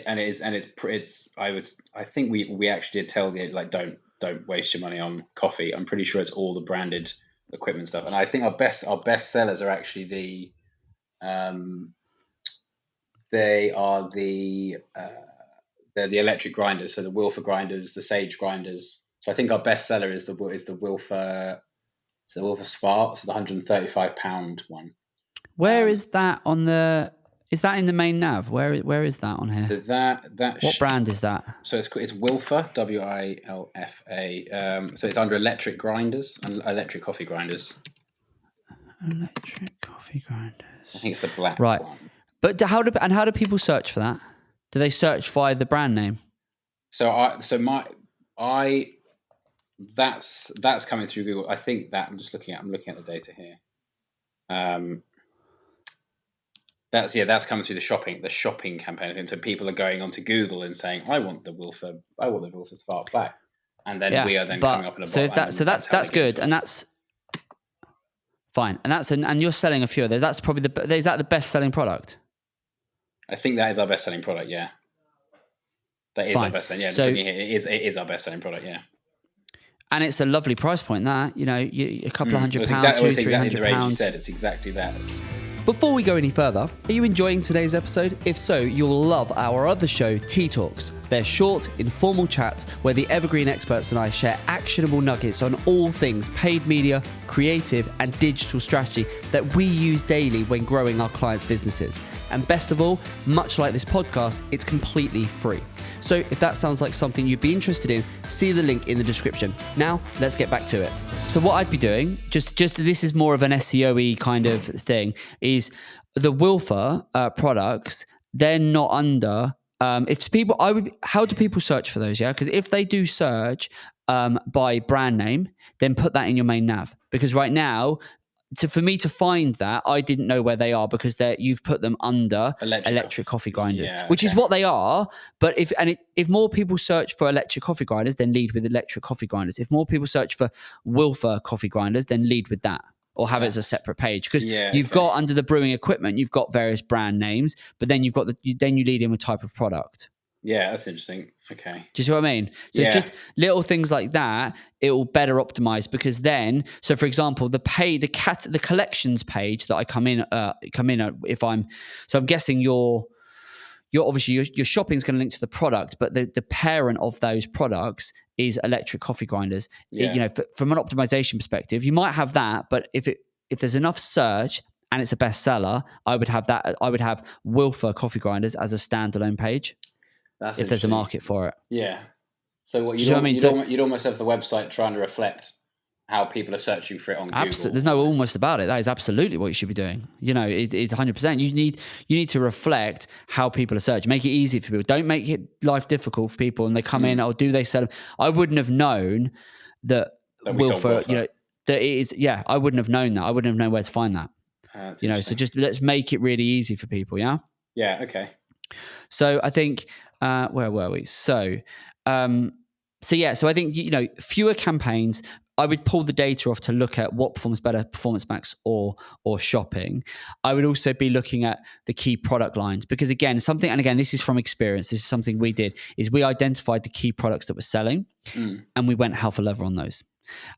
think we actually did tell the like don't waste your money on coffee. I'm pretty sure it's all the branded equipment stuff, and I think our best sellers are actually they're the electric grinders, so the Wilfer grinders, the Sage grinders. So I think our best seller is the Wilfer, Spark, so the £135 one. Where is that on the? Is that in the main nav? Where is that on here? So what brand is that? So it's Wilfer, WILFA. So it's under electric grinders and electric coffee grinders. Electric coffee grinders. I think it's the black one. But how do people search for that? Do they search via the brand name? That's coming through Google. I think that I'm looking at the data here. That's coming through the shopping campaign. And so people are going onto Google and saying, I want the Wilfer Spark Black. And then we are then coming up in a bot. So that's good. And that's fine. And you're selling a few of those. That's probably is that the best selling product? I think that is our best selling product, yeah. That is our best selling. Yeah, so, it is our best selling product, yeah. And it's a lovely price point. That a couple of £100, it's exactly the range you £300. said. It's exactly that. Before we go any further, are you enjoying today's episode? If so, you'll love our other show, Tea Talks. They're short, informal chats where the Evergreen experts and I share actionable nuggets on all things paid media, creative, and digital strategy that we use daily when growing our clients' businesses. And best of all, much like this podcast, it's completely free. So if that sounds like something you'd be interested in, see the link in the description. Now, let's get back to it. So what I'd be doing, just this is more of an SEO-y kind of thing, is the Wilfer products, they're not under... how do people search for those? Yeah, because if they do search by brand name, then put that in your main nav. Because right now, for me to find that, I didn't know where they are because you've put them under electric coffee grinders, which is what they are. But if more people search for electric coffee grinders, then lead with electric coffee grinders. If more people search for Wilfer coffee grinders, then lead with that. Or have it as a separate page, because you've got under the brewing equipment, you've got various brand names, but then you've got then you lead in with type of product. Yeah, that's interesting. Okay. Do you see what I mean? So it's just little things like that. It will better optimize because then, so for example, the collections page that I come in if I'm guessing you're obviously your shopping is going to link to the product, but the parent of those products is electric coffee grinders. Yeah. From an optimization perspective, you might have that, but if there's enough search and it's a bestseller, I would have that. I would have Wilfer coffee grinders as a standalone page That's if there's a interesting. market for it. Yeah. So what Do you know what I mean? you'd almost have the website trying to reflect how people are searching for it on Google. There's no almost about it. That is absolutely what you should be doing. You know, it's 100%. You need to reflect how people are searching. Make it easy for people. Don't make it life difficult for people. And they come in, or do they sell them? I wouldn't have known that Wilfer, you know, that it is. Yeah, I wouldn't have known that. I wouldn't have known where to find that. You know, so just let's make it really easy for people. Yeah. Yeah. Okay. So I think where were we? So I think, you know, fewer campaigns. I would pull the data off to look at what performs better, Performance Max or shopping. I would also be looking at the key product lines because again, this is from experience. This is something we did, is we identified the key products that were selling and we went hell for leather on those.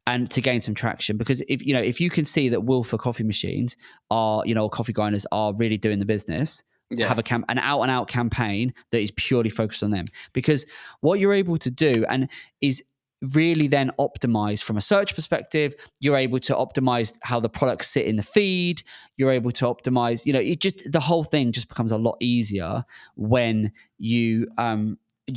And to gain some traction, because if you can see that Wilfer coffee machines are, you know, coffee grinders are really doing the business, have an out and out campaign that is purely focused on them. Because what you're able to do is really then optimize from a search perspective. You're able to optimize how the products sit in the feed. You're able to optimize, you know, the whole thing just becomes a lot easier when you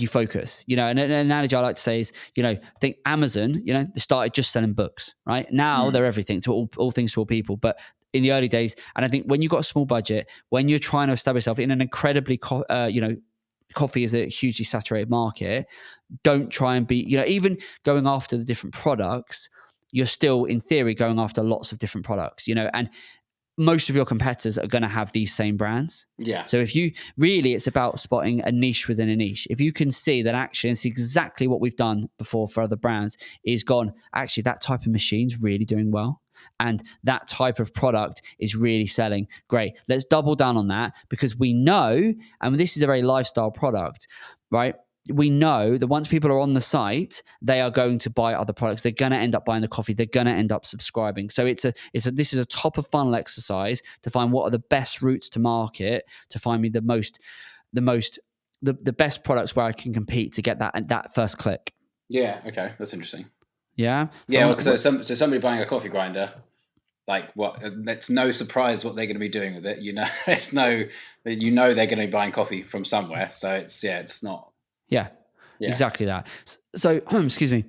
focus, you know. And an analogy I like to say is, you know, I think Amazon, you know, they started just selling books, right? Now they're everything to all things to all people. But in the early days, and I think when you've got a small budget, when you're trying to establish yourself in an incredibly, coffee is a hugely saturated market, don't try and be, you know, even going after the different products, you're still in theory going after lots of different products, you know, and most of your competitors are going to have these same brands. Yeah. So it's about spotting a niche within a niche. If you can see that actually it's exactly what we've done before for other brands, is gone, actually that type of machine's really doing well. And that type of product is really selling. Great. Let's double down on that because we know, and this is a very lifestyle product, right? We know that once people are on the site, they are going to buy other products. They're going to end up buying the coffee. They're going to end up subscribing. So this is a top of funnel exercise to find what are the best routes to market, to find me the best products where I can compete to get that first click. Yeah. Okay. That's interesting. Yeah. So somebody buying a coffee grinder, like what? It's no surprise what they're going to be doing with it. You know, they're going to be buying coffee from somewhere. So it's not. Yeah, exactly that. So, excuse me,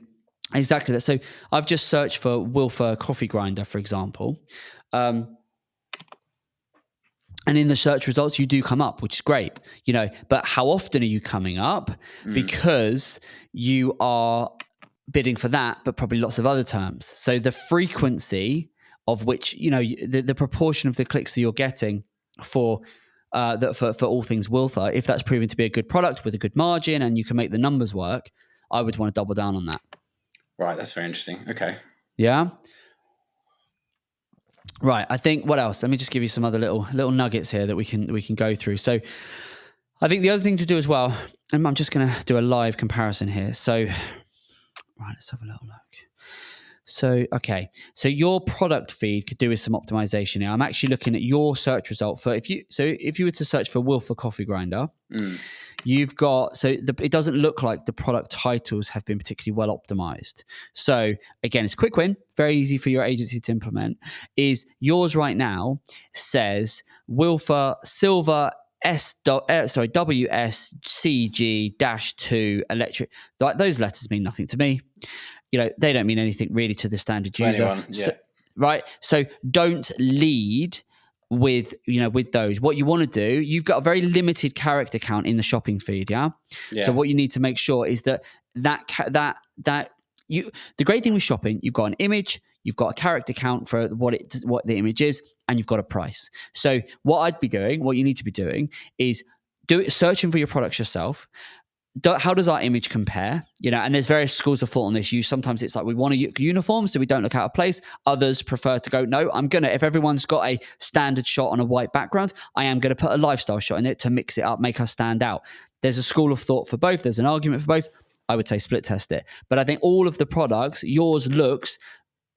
exactly that. So I've just searched for Wilfer coffee grinder, for example. And in the search results, you do come up, which is great, you know, but how often are you coming up? Because you are bidding for that, but probably lots of other terms. So the frequency of which, you know, the proportion of the clicks that you're getting for all things Wilfer, if that's proven to be a good product with a good margin and you can make the numbers work, I would want to double down on that. Right, that's very interesting. Okay. Yeah. Right. I think what else? Let me just give you some other little nuggets here that we can go through. So I think the other thing to do as well, and I'm just going to do a live comparison here. So right, let's have a little look. So, okay. So your product feed could do with some optimization here. I'm actually looking at your search result for if you were to search for Wilfer coffee grinder, you've got, it doesn't look like the product titles have been particularly well optimized. So again, it's a quick win, very easy for your agency to implement, is yours right now says Wilfer Silver WSCG-2 electric. Those letters mean nothing to me. You know, they don't mean anything really to the standard user. Anyone, yeah. Right? So don't lead with those. What you want to do, you've got a very limited character count in the shopping feed, yeah? So what you need to make sure is the great thing with shopping, you've got an image, you've got a character count for what the image is, and you've got a price. So what you need to be doing is searching for your products yourself. How does our image compare? You know, and there's various schools of thought on this. Sometimes it's like we want a uniform so we don't look out of place. Others prefer to go, no, if everyone's got a standard shot on a white background, I am going to put a lifestyle shot in it to mix it up, make us stand out. There's a school of thought for both. There's an argument for both. I would say split test it. But I think all of the products, yours looks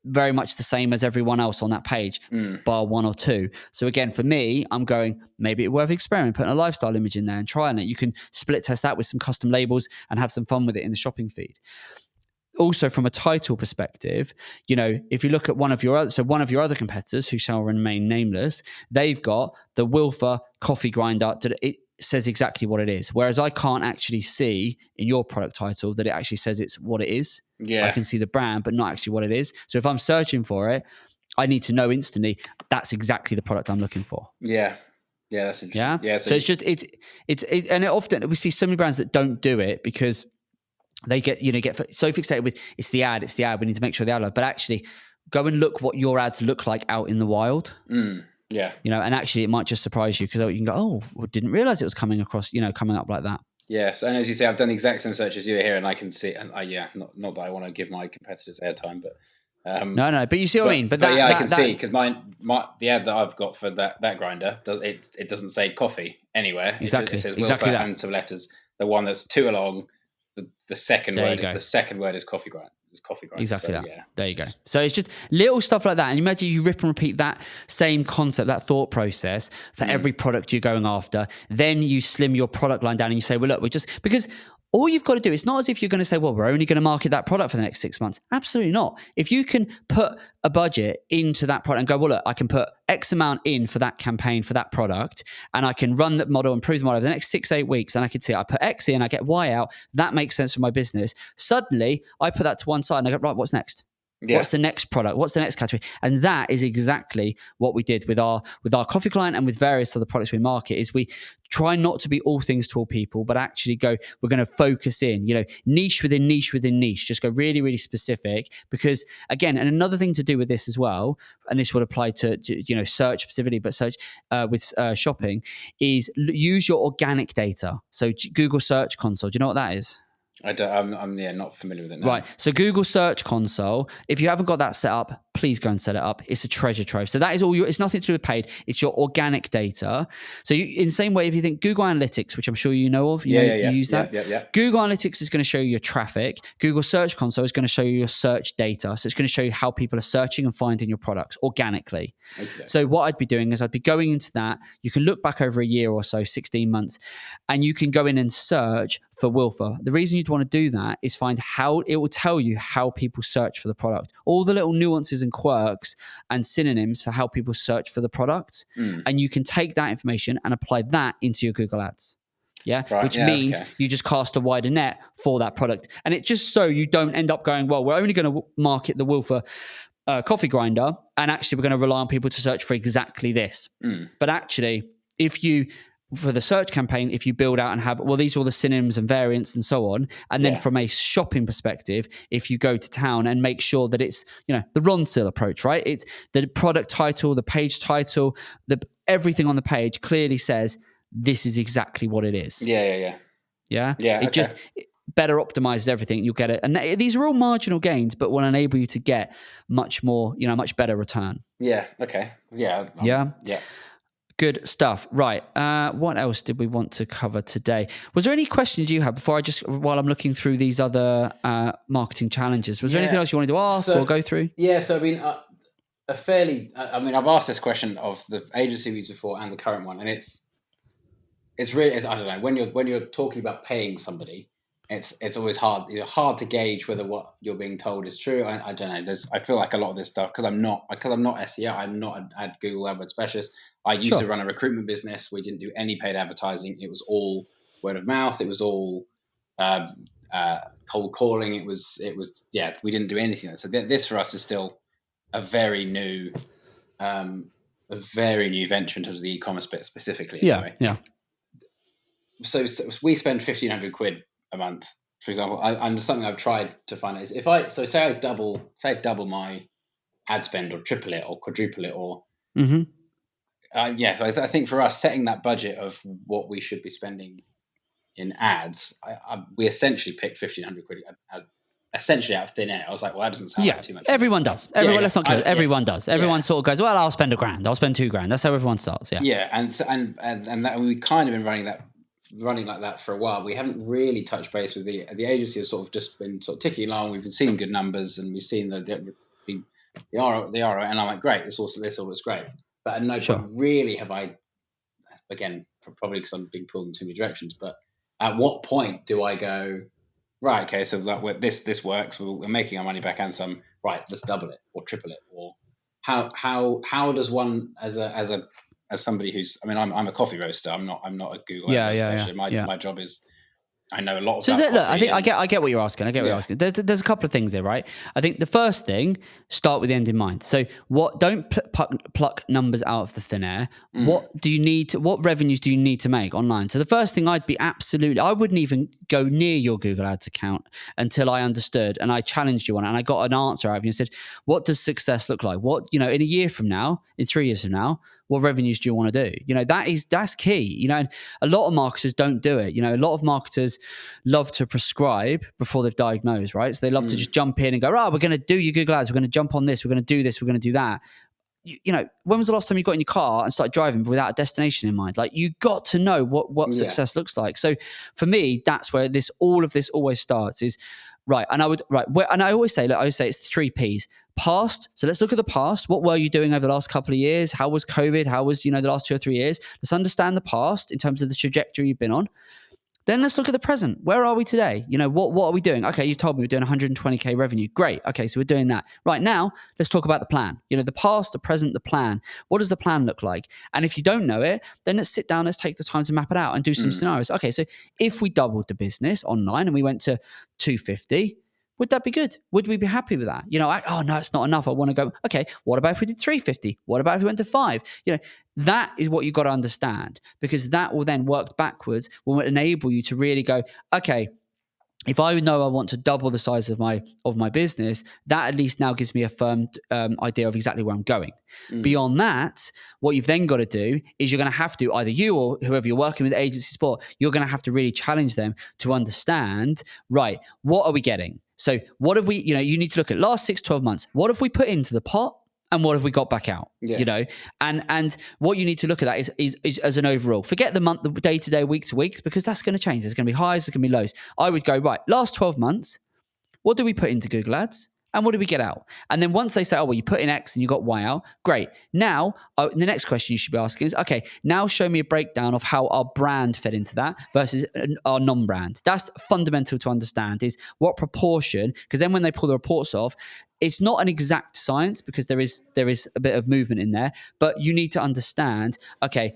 very much the same as everyone else on that page, bar one or two. So again, for me, I'm going, maybe it's worth experimenting, putting a lifestyle image in there and trying it. You can split test that with some custom labels and have some fun with it in the shopping feed. also from a title perspective, if you look at one of your other competitors who shall remain nameless, they've got the Wilfer coffee grinder. It says exactly what it is. Whereas I can't actually see in your product title that it actually says it's what it is. Yeah. I can see the brand, but not actually what it is. So if I'm searching for it, I need to know instantly that's exactly the product I'm looking for. Yeah. Yeah, that's interesting. Yeah. Yeah. So and often we see so many brands that don't do it because they get so fixated with it's the ad. We need to make sure the ad. But actually, go and look what your ads look like out in the wild. Yeah. And actually, it might just surprise you because you can go, oh, well, didn't realize it was coming up like that. Yes, and as you say, I've done the exact same search as you here, and I can see. And not that I want to give my competitors airtime, but no, but you see what I mean. But I can see because the ad that I've got for that grinder it doesn't say coffee anywhere. Exactly, it says exactly Wilfer and some letters. The one that's two along, the second word is coffee grinder. It's coffee grinder. Exactly so, that. Yeah, there you go. So it's just little stuff like that. And imagine you rip and repeat that same concept, that thought process for every product you're going after. Then you slim your product line down and you say, well, look, because all you've got to do, it's not as if you're going to say, well, we're only going to market that product for the next 6 months. Absolutely not. If you can put a budget into that product and go, well, look, I can put X amount in for that campaign, for that product, and I can run that model, improve the model over the next 6-8 weeks, and I can see I put X in, I get Y out, that makes sense for my business. Suddenly, I put that to one side and I go, right, what's next? Yeah. What's the next product? What's the next category? And that is exactly what we did with our coffee client and with various other products we market. Is we try not to be all things to all people, but actually go, we're going to focus in, niche within niche within niche. Just go really, really specific. Because again, and another thing to do with this as well, and this would apply to search specifically, but search with shopping, is use your organic data. So Google Search Console. Do you know what that is? I'm not familiar with it now. Right. So Google Search Console, if you haven't got that set up, please go and set it up. It's a treasure trove. So that is all it's nothing to do with paid. It's your organic data. So in the same way, if you think Google Analytics, which I'm sure you know of, you use that. Yeah. Google Analytics is going to show you your traffic. Google Search Console is going to show you your search data. So it's going to show you how people are searching and finding your products organically. Okay. So what I'd be doing is I'd be going into that. You can look back over a year or so, 16 months, and you can go in and search for Wilfer. The reason you'd want to do that is find how it will tell you how people search for the product, all the little nuances and quirks and synonyms for how people search for the product. And you can take that information and apply that into your Google ads. Yeah. Right, which means you just cast a wider net for that product. And it just so you don't end up going, well, we're only going to market the Wilfer coffee grinder, and actually we're going to rely on people to search for exactly this. But actually, for the search campaign, if you build out and have, well, these are all the synonyms and variants and so on. And then from a shopping perspective, if you go to town and make sure that it's, the Ronseal approach, right? It's the product title, the page title, everything on the page clearly says this is exactly what it is. Yeah. It just better optimizes everything. You'll get it. And these are all marginal gains, but will enable you to get much more, much better return. Yeah. Okay. Yeah. Yeah. Good stuff. Right. What else did we want to cover today? Was there any questions you had while I'm looking through these other marketing challenges? Was there anything else you wanted to ask or go through? Yeah. So, I mean, I've asked this question of the agency we used before and the current one, and it's really, I don't know, when you're talking about paying somebody, it's always hard to gauge whether what you're being told is true. I don't know. I feel like a lot of this stuff, because I'm not SEO, I'm not a Google AdWords specialist. I used to run a recruitment business. We didn't do any paid advertising. It was all word of mouth. It was all cold calling. It was we didn't do anything. So this for us is still a very new venture in terms of the e-commerce bit specifically. Anyway. Yeah. So we spend 1,500 quid a month, for example. I'm something I've tried to find out is if I double my ad spend or triple it or quadruple it or so I think for us, setting that budget of what we should be spending in ads, we essentially picked 1,500 quid essentially out of thin air. I was like, well, that doesn't sound like too much. Everyone does. Let's not kidding. Everyone does. Everyone sort of goes, well, I'll spend $1,000. I'll spend $2,000. That's how everyone starts. Yeah. Yeah, and that we've kind of been running like that for a while. We haven't really touched base with the agency. Has sort of just been sort of ticking along. We've been seeing good numbers, and we've seen the ROI, and I'm like, great, this all looks great. But at no point really have I, again, probably because I'm being pulled in too many directions, but at what point do I go, Right. Okay. So that this works. We're making our money back and some. Right. Let's double it or triple it. Or how does one as somebody who's, I mean, I'm a coffee roaster. I'm not a Google Yeah, AdWords yeah, yeah, specialist. yeah. My job is, I know a lot So about look, I coffee think and I get what you're asking. I get what you're asking. There's a couple of things there, right? I think the first thing, start with the end in mind. So don't pluck numbers out of the thin air. Mm. What revenues do you need to make online? So the first thing I wouldn't even go near your Google Ads account until I understood and I challenged you on it and I got an answer out of you and said, what does success look like? What, in a year from now, in 3 years from now, what revenues do you want to do? That's key. And a lot of marketers don't do it. A lot of marketers love to prescribe before they've diagnosed, right? So they love to just jump in and go, we're going to do your Google Ads. We're going to jump on this. We're going to do this. We're going to do that. When was the last time you got in your car and started driving without a destination in mind? Like, you got to know what success looks like. So for me, that's where all of this always starts is, right. And I always say it's 3 Ps. Past. So let's look at the past. What were you doing over the last couple of years? How was COVID? How was, the last 2 or 3 years? Let's understand the past in terms of the trajectory you've been on. Then let's look at the present. Where are we today? What are we doing? Okay, you've told me we're doing 120K revenue. Great. Okay, so we're doing that. Right now, let's talk about the plan. The past, the present, the plan. What does the plan look like? And if you don't know it, then let's sit down, let's take the time to map it out and do some scenarios. Okay, so if we doubled the business online and we went to 250, would that be good? Would we be happy with that? Oh no, it's not enough. I want to go, okay, what about if we did 350? What about if we went to 5? That is what you've got to understand, because that will then work backwards, will enable you to really go, okay, if I know I want to double the size of my business, that at least now gives me a firm idea of exactly where I'm going. Beyond that, what you've then got to do is you're going to have to, either you or whoever you're working with, agency support, you're going to have to really challenge them to understand, right, what are we getting? So what have we, you need to look at last 6-12 months. What have we put into the pot? And what have we got back out? And what you need to look at that is as an overall. Forget the month, the day to day, week to week, because that's going to change. There's going to be highs, there's going to be lows. I would go, right, last 12 months, what do we put into Google Ads? And what do we get out? And then once they say, you put in X and you got Y out, great. Now, the next question you should be asking is, okay, now show me a breakdown of how our brand fed into that versus our non-brand. That's fundamental to understand, is what proportion, because then when they pull the reports off, it's not an exact science because there is a bit of movement in there, but you need to understand, okay,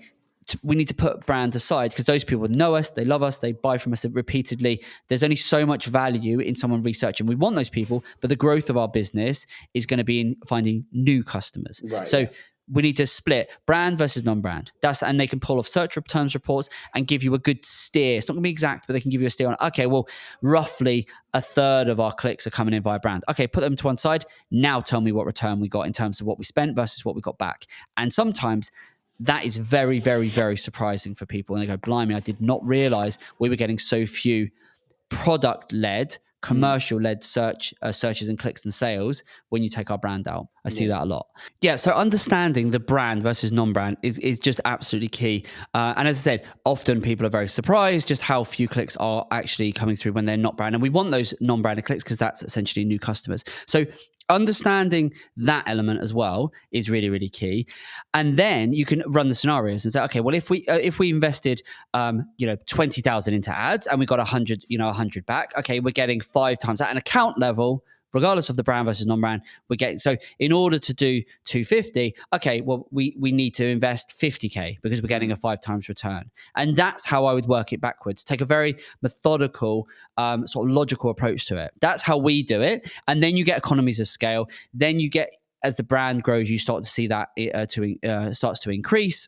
we need to put brand aside because those people know us, they love us, they buy from us repeatedly. There's only so much value in someone researching. We want those people, but the growth of our business is going to be in finding new customers. Right, so we need to split brand versus non-brand. And they can pull off search terms reports and give you a good steer. It's not going to be exact, but they can give you a steer on, okay, well, roughly a third of our clicks are coming in via brand. Okay, put them to one side. Now tell me what return we got in terms of what we spent versus what we got back. And sometimes that is very, very, very surprising for people. And they go, blimey, I did not realize we were getting so few product-led, commercial-led searches and clicks and sales when you take our brand out. I see that a lot. Yeah, so understanding the brand versus non-brand is just absolutely key. And as I said, often people are very surprised just how few clicks are actually coming through when they're not brand. And we want those non-branded clicks because that's essentially new customers. So understanding that element as well is really, really key. And then you can run the scenarios and say, okay, well, if we invested 20,000 into ads and we got 100 back, okay, we're getting 5 times that. At an account level, regardless of the brand versus non-brand, we're getting, so in order to do 250, okay, well, we need to invest 50K because we're getting a 5 times return. And that's how I would work it backwards. Take a very methodical, sort of logical approach to it. That's how we do it. And then you get economies of scale. Then you get, as the brand grows, you start to see that it starts to increase.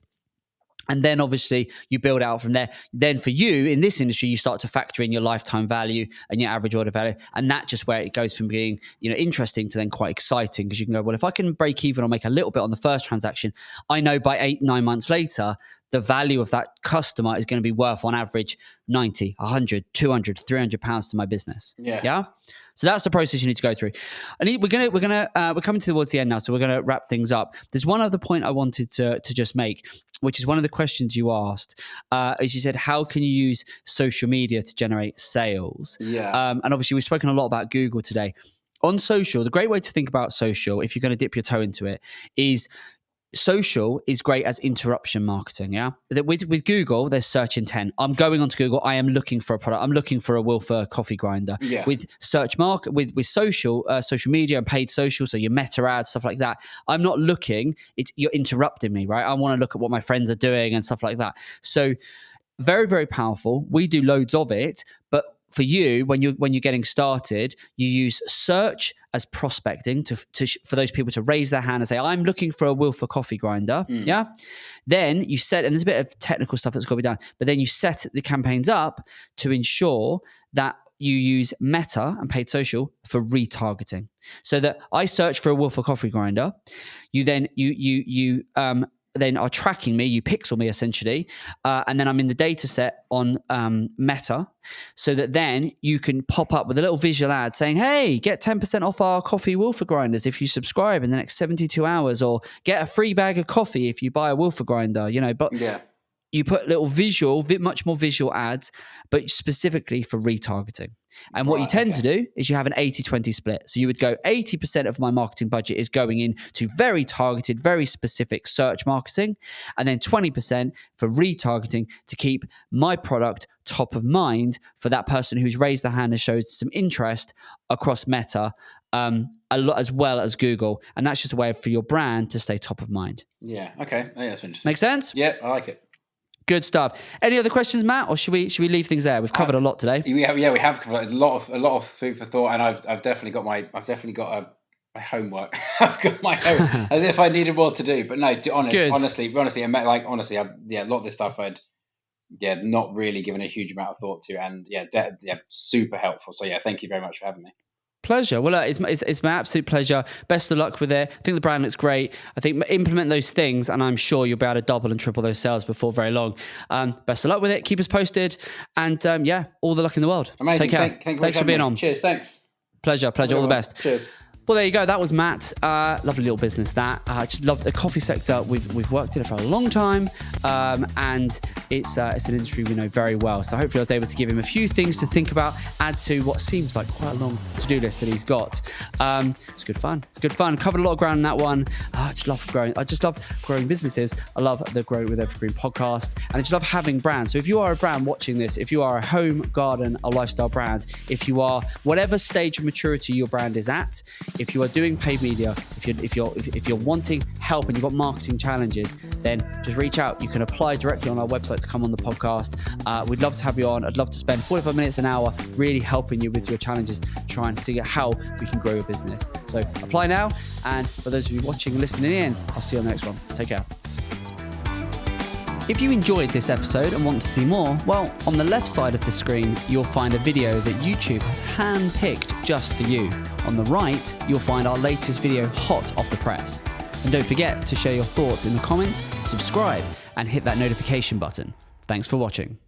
And then obviously you build out from there. Then for you in this industry, you start to factor in your lifetime value and your average order value. And that's just where it goes from being, interesting to then quite exciting, because you can go, well, if I can break even or make a little bit on the first transaction, I know by 8-9 months later, the value of that customer is going to be worth on average 90, 100, 200, 300 pounds to my business. Yeah. So that's the process you need to go through. And we're coming towards the end now, so we're gonna wrap things up. There's one other point I wanted to just make, which is one of the questions you asked. As you said, how can you use social media to generate sales? Yeah. And obviously we've spoken a lot about Google today. On social, the great way to think about social, if you're going to dip your toe into it, is social is great as interruption marketing. Yeah, with Google, there's search intent. I'm going onto Google. I am looking for a product. I'm looking for a Wilfer coffee grinder. Yeah. With search market, with social media and paid social, so your meta ads, stuff like that. I'm not looking. You're interrupting me, right? I want to look at what my friends are doing and stuff like that. So very, very powerful. We do loads of it, but for you, when you're getting started, you use search as prospecting for those people to raise their hand and say, "I'm looking for a Wilfer coffee grinder." Yeah. Then you set, and there's a bit of technical stuff that's got to be done, but then you set the campaigns up to ensure that you use Meta and paid social for retargeting. So that I search for a Wilfer coffee grinder, you then then are tracking me, you pixel me essentially, and then I'm in the data set on Meta, so that then you can pop up with a little visual ad saying, "Hey, get 10% off our coffee Wilfer grinders if you subscribe in the next 72 hours, or get a free bag of coffee if you buy a Wilfer grinder," but you put little much more visual ads, but specifically for retargeting. And what you tend to do is you have an 80-20 split. So you would go 80% of my marketing budget is going into very targeted, very specific search marketing, and then 20% for retargeting to keep my product top of mind for that person who's raised their hand and showed some interest across Meta, a lot, as well as Google. And that's just a way for your brand to stay top of mind. Yeah. Okay. I think that's interesting. Make sense? Yeah, I like it. Good stuff. Any other questions, Matt, or should we leave things there? We've covered a lot today. We have covered a lot of food for thought, and I've definitely got my homework. I've got my homework as if I needed more to do. But no, honestly, a lot of this stuff I'd not really given a huge amount of thought to, and super helpful. So thank you very much for having me. Pleasure. Well, it's my absolute pleasure. Best of luck with it. I think the brand looks great. I think implement those things, and I'm sure you'll be able to double and triple those sales before very long. Best of luck with it. Keep us posted, and all the luck in the world. Amazing. Take care. Thanks for being on. Cheers. Thanks. Pleasure. All the best. Cheers. Well, there you go. That was Matt. Lovely little business that. I just love the coffee sector. We've worked in it for a long time, and it's an industry we know very well. So hopefully I was able to give him a few things to think about, add to what seems like quite a long to-do list that he's got. It's good fun. Covered a lot of ground in that one. I just love growing businesses. I love the Grow with Evergreen podcast, and I just love having brands. So if you are a brand watching this, if you are a home, garden, or lifestyle brand, if you are whatever stage of maturity your brand is at, if you are doing paid media, if you're wanting help and you've got marketing challenges, then just reach out. You can apply directly on our website to come on the podcast. We'd love to have you on. I'd love to spend 45 minutes, an hour, really helping you with your challenges, trying to see how we can grow your business. So apply now. And for those of you watching and listening in, I'll see you on the next one. Take care. If you enjoyed this episode and want to see more, well, on the left side of the screen, you'll find a video that YouTube has hand-picked just for you. On the right, you'll find our latest video hot off the press. And don't forget to share your thoughts in the comments, subscribe, and hit that notification button. Thanks for watching.